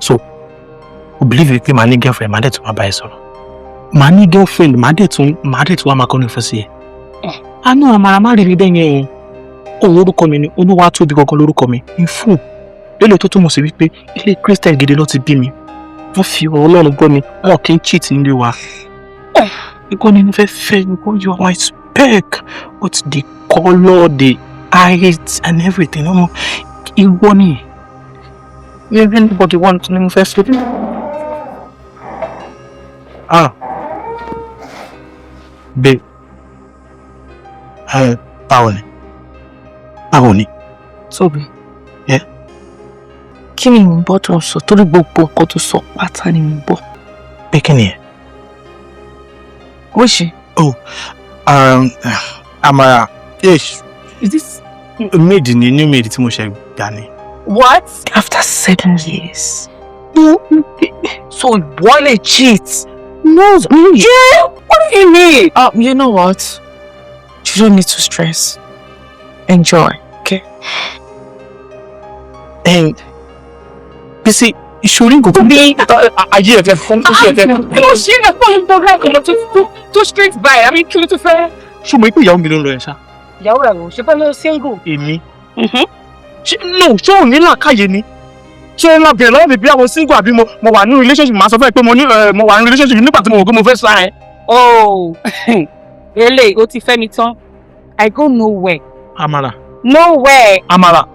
So, I believe you my new girlfriend, my dad to my buy so. My new girlfriend, my dad to my calling for see. I know I'm married then. Oh, lórúkọ mi ni Olúwa tóbi gangan lórúkọ mi. In full. Lele tó túmọ̀ sí wípé ilé Christian gidi ló ti bí mi. Wọ́n fi Ọlọ́run gbọ́ mi, wọn kì í cheat nílé wa. Nǹkan ni mo fẹ́ fẹ́, nǹkan you are my spec. What's the color, the height and everything? Ìwọ ni. If anybody wants ni mo fẹ́ fẹ́. Babe. Báwo ni? Tóbi. Yeah? Kí ni mo ń bọ́ tó ń sọ? Torí gbogbo nǹkan tó sọ pátá ni mo ń bọ̀. Pé kí ni ẹ? Who is she? Oh, Amara. Yes. Is this maid ni new maid tí mo ṣe gbà ni. What? After 7 years. No. So Wale cheats. No. Yeah. What do you mean? You know what? You don't need to stress. Enjoy, okay? And you see, shouldn't go to me. I hear that from No, she is going to straight by. I mean, kill to fair. Should make me young million lawyers. Yawa, she probably single. Èmi. No, show me la kaye ni. Ṣé la bẹ̀rẹ̀ lọ́wọ́ bí àwọn single àbí mo wà ní relationship máa sọ fẹ́ pé mo wà ní relationship nígbà tí mo wò pé mo fẹ́ sign. Oh. Ele, ó ti fẹ́ mi tán. I go nowhere. Amara. Nowhere. Amara.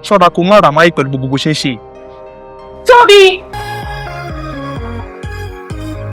Ṣọ́ra kò má ra máa yí pẹ̀lú gbogbo ṣe ń ṣe. Tóbi.